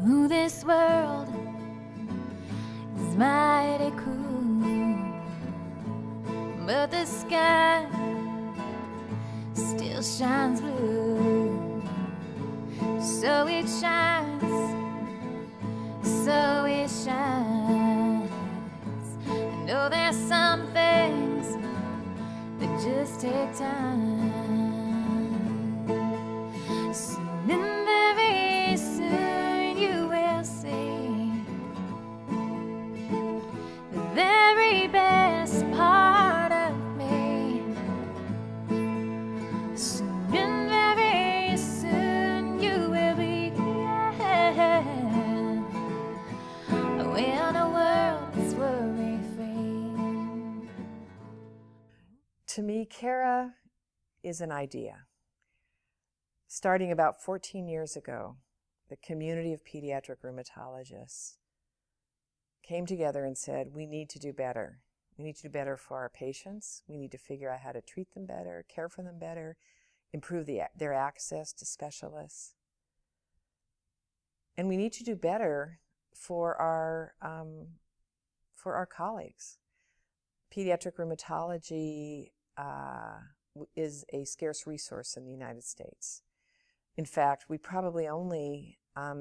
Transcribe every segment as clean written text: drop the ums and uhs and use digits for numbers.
Ooh, this world is mighty cruel, but the sky still shines blue. So it shines, so it shines. I know there's some things that just take time. Soon and very soon you will see the very best part of me. Soon and very soon you will be when the world is worry-free. To me, CARA is an idea. Starting about 14 years ago, the community of pediatric rheumatologists came together and said, we need to do better. We need to do better for our patients. We need to figure out how to treat them better, care for them better, improve their access to specialists. And we need to do better for our colleagues. Pediatric rheumatology is a scarce resource in the United States. In fact, we probably only,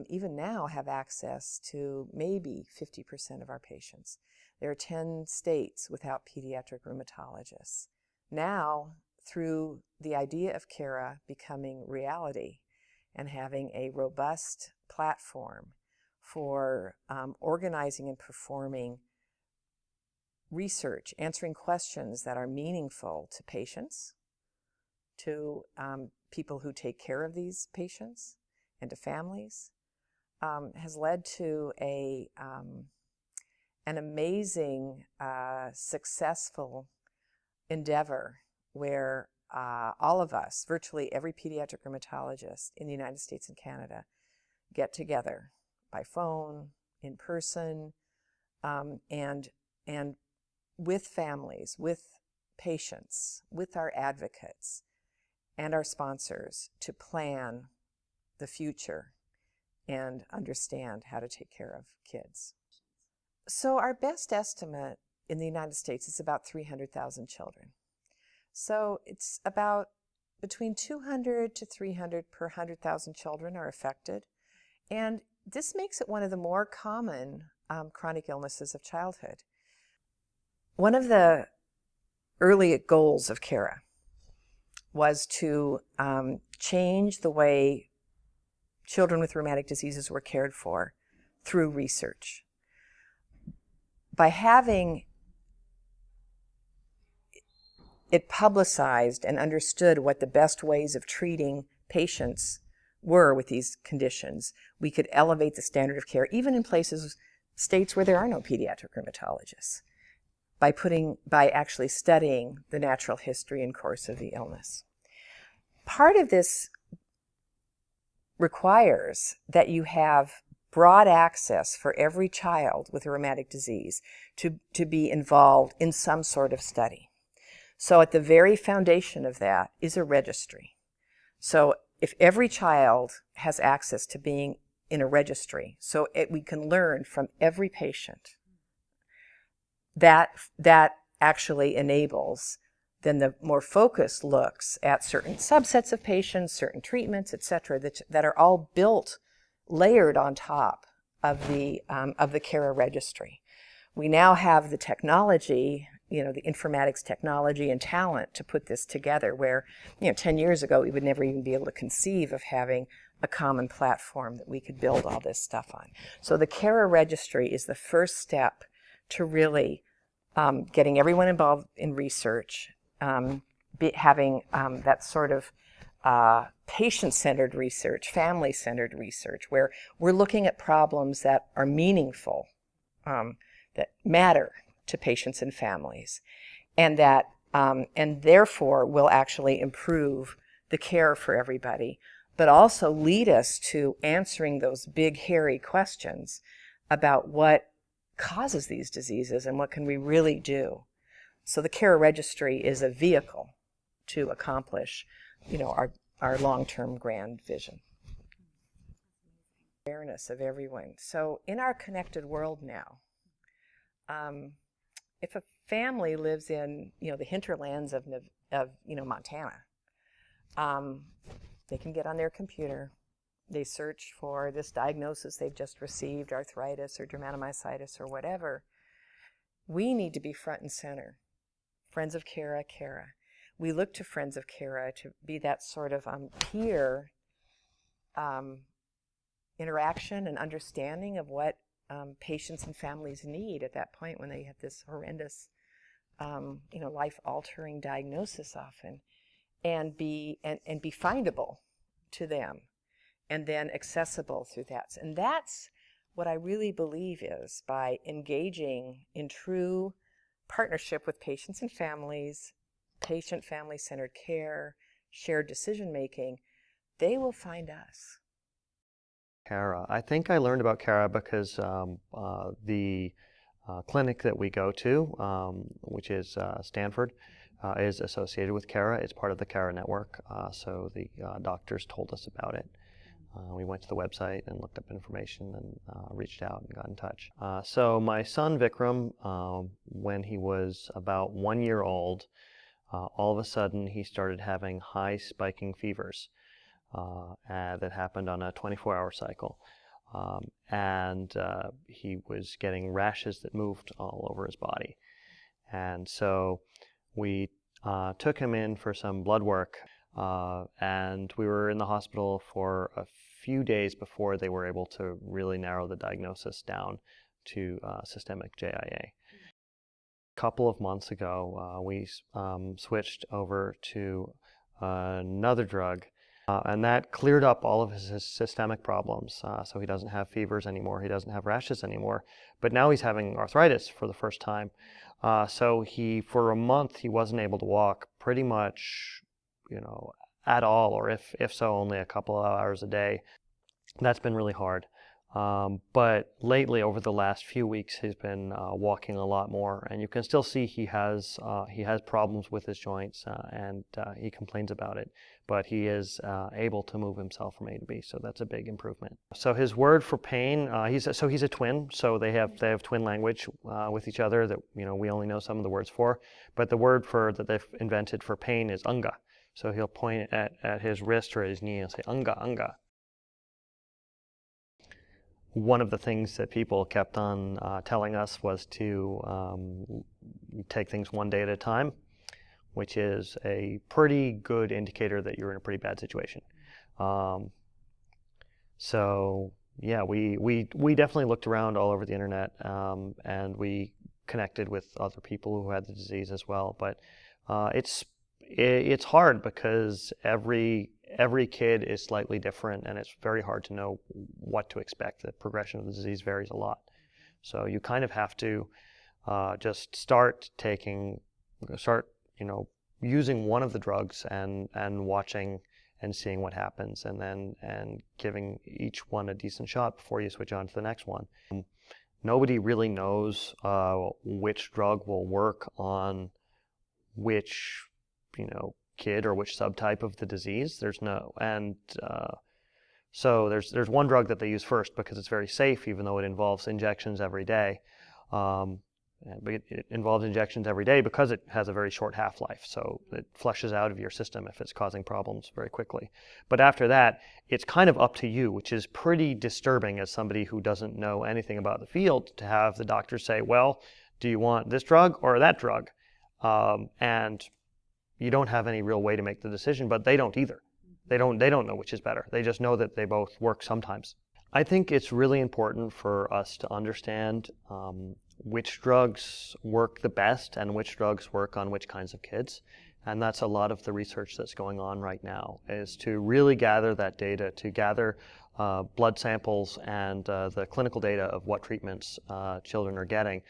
even now, have access to maybe 50% of our patients. There are 10 states without pediatric rheumatologists. Now, through the idea of CARA becoming reality and having a robust platform for organizing and performing research, answering questions that are meaningful to patients, to people who take care of these patients, and to families, has led to an amazing, successful endeavor where all of us, virtually every pediatric rheumatologist in the United States and Canada, get together by phone, in person, and with families, with patients, with our advocates, and our sponsors to plan the future and understand how to take care of kids. So our best estimate in the United States is about 300,000 children. So it's about between 200 to 300 per 100,000 children are affected. And this makes it one of the more common chronic illnesses of childhood. One of the early goals of CARA was to change the way children with rheumatic diseases were cared for through research. By having it publicized and understood what the best ways of treating patients were with these conditions, we could elevate the standard of care, even in states where there are no pediatric rheumatologists, by actually studying the natural history and course of the illness. Part of this requires that you have broad access for every child with a rheumatic disease to be involved in some sort of study. So at the very foundation of that is a registry. So if every child has access to being in a registry, so we can learn from every patient, that actually enables then the more focused looks at certain subsets of patients, certain treatments, et cetera, that are all built, layered on top of the CARA registry. We now have the technology, the informatics technology and talent to put this together where, 10 years ago, we would never even be able to conceive of having a common platform that we could build all this stuff on. So the CARA registry is the first step to really getting everyone involved in research, having that sort of patient-centered research, family-centered research, where we're looking at problems that are meaningful, that matter to patients and families, and that and therefore will actually improve the care for everybody, but also lead us to answering those big, hairy questions about what causes these diseases and what can we really do. So the CARA registry is a vehicle to accomplish, our long-term grand vision. Awareness awareness of everyone. So in our connected world now, if a family lives in, the hinterlands of Montana, they can get on their computer. They search for this diagnosis they've just received, arthritis or dermatomyositis or whatever. We need to be front and center. Friends of Cara. We look to Friends of Cara to be that sort of peer interaction and understanding of what patients and families need at that point when they have this horrendous, life-altering diagnosis often, and be findable to them, and then accessible through that. And that's what I really believe is by engaging in true partnership with patients and families, patient-family-centered care, shared decision-making, they will find us. Cara. I think I learned about Cara because the clinic that we go to, which is Stanford, is associated with Cara. It's part of the Cara network, so the doctors told us about it. We went to the website and looked up information and reached out and got in touch. So my son Vikram, when he was about 1 year old, all of a sudden he started having high spiking fevers that happened on a 24-hour cycle. And he was getting rashes that moved all over his body. And so we took him in for some blood work, and we were in the hospital for a few days before they were able to really narrow the diagnosis down to systemic JIA. A couple of months ago, we switched over to another drug, and that cleared up all of his systemic problems. So he doesn't have fevers anymore, he doesn't have rashes anymore, but now he's having arthritis for the first time. So for a month, he wasn't able to walk pretty much, at all, or if so, only a couple of hours a day. That's been really hard. But lately, over the last few weeks, he's been walking a lot more, and you can still see he has problems with his joints, and he complains about it. But he is able to move himself from A to B, so that's a big improvement. So his word for pain, he's a twin, so they have twin language with each other that we only know some of the words for. But the word that they've invented for pain is anga. So he'll point at his wrist or his knee and say anga, anga. One of the things that people kept on telling us was to take things one day at a time, which is a pretty good indicator that you're in a pretty bad situation. So yeah, we definitely looked around all over the internet, and we connected with other people who had the disease as well. But it's hard because every kid is slightly different, and it's very hard to know what to expect. The progression of the disease varies a lot. So you kind of have to just start using one of the drugs and watching and seeing what happens, and giving each one a decent shot before you switch on to the next one. Nobody really knows which drug will work on which kid or which subtype of the disease. So there's one drug that they use first because it's very safe, even though it involves injections every day. But it involves injections every day because it has a very short half-life, so it flushes out of your system if it's causing problems very quickly. But after that, it's kind of up to you, which is pretty disturbing as somebody who doesn't know anything about the field, to have the doctor say, well, do you want this drug or that drug? And you don't have any real way to make the decision, but they don't either. They don't know which is better. They just know that they both work sometimes. I think it's really important for us to understand which drugs work the best and which drugs work on which kinds of kids. And that's a lot of the research that's going on right now, is to really gather that data, to gather blood samples and the clinical data of what treatments children are getting,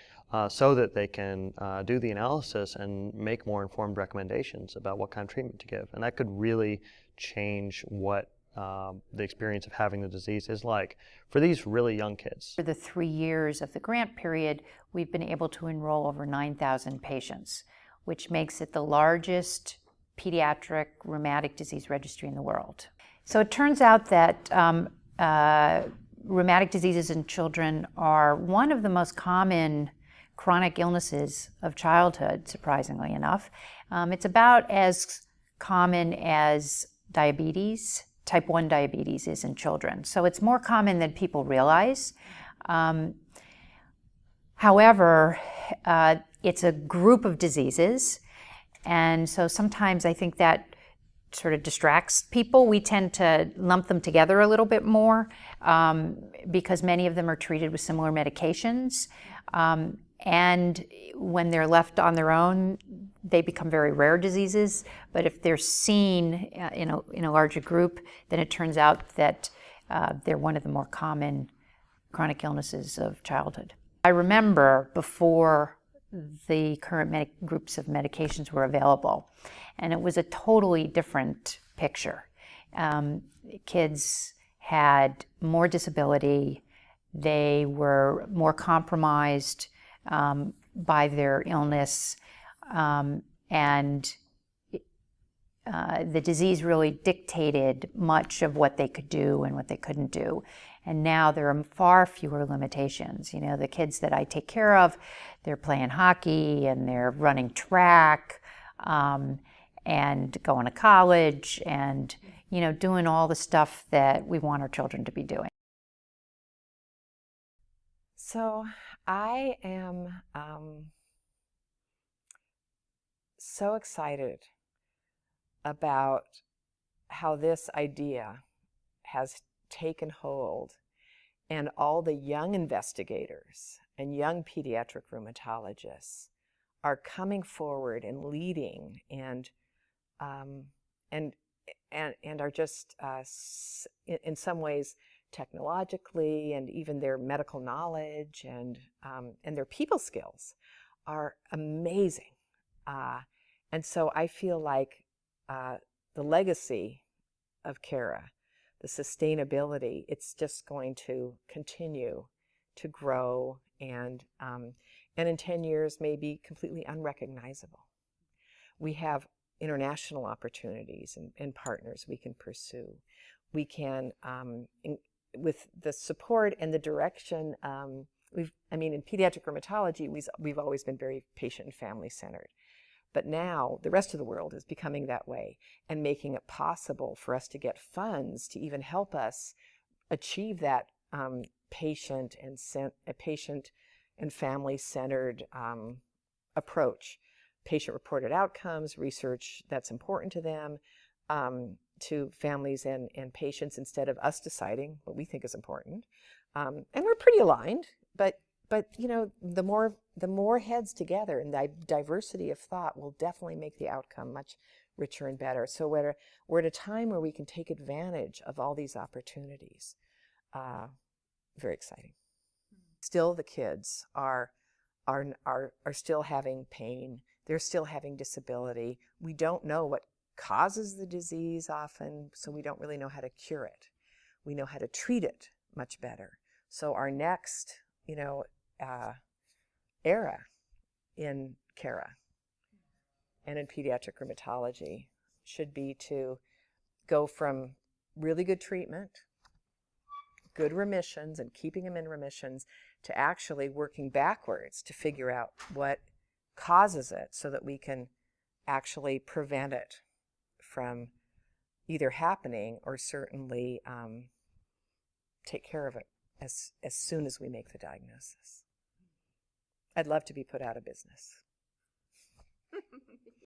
so that they can do the analysis and make more informed recommendations about what kind of treatment to give. And that could really change what the experience of having the disease is like for these really young kids. For the 3 years of the grant period, we've been able to enroll over 9,000 patients, which makes it the largest pediatric rheumatic disease registry in the world. So it turns out that rheumatic diseases in children are one of the most common chronic illnesses of childhood, surprisingly enough. It's about as common as diabetes, type 1 diabetes is in children. So it's more common than people realize. However, it's a group of diseases, and so sometimes I think that sort of distracts people. We tend to lump them together a little bit more because many of them are treated with similar medications. And when they're left on their own, they become very rare diseases. But if they're seen in a larger group, then it turns out that they're one of the more common chronic illnesses of childhood. I remember before the current groups of medications were available, and it was a totally different picture. Kids had more disability, they were more compromised by their illness, and the disease really dictated much of what they could do and what they couldn't do. And now there are far fewer limitations. You know, the kids that I take care of, they're playing hockey and they're running track and going to college and, you know, doing all the stuff that we want our children to be doing. So I am so excited about how this idea has taken hold, and all the young investigators and young pediatric rheumatologists are coming forward and leading and are just in some ways technologically, and even their medical knowledge and their people skills are amazing. And so I feel like the legacy of Cara, the sustainability, it's just going to continue to grow and in 10 years may be completely unrecognizable. We have international opportunities and partners we can pursue. We can, with the support and the direction, in pediatric rheumatology, we've always been very patient and family centered. But now the rest of the world is becoming that way and making it possible for us to get funds to even help us achieve that patient and family-centered approach. Patient-reported outcomes, research that's important to them, to families and patients, instead of us deciding what we think is important. And we're pretty aligned, but you know, the more heads together and the diversity of thought will definitely make the outcome much richer and better. So we're at a time where we can take advantage of all these opportunities. Very exciting. Still, the kids are still having pain. They're still having disability. We don't know what causes the disease often, so we don't really know how to cure it. We know how to treat it much better. So our next, you know, era in Cara and in pediatric rheumatology should be to go from really good treatment, good remissions, and keeping them in remissions, to actually working backwards to figure out what causes it so that we can actually prevent it from either happening or certainly take care of it as soon as we make the diagnosis. I'd love to be put out of business.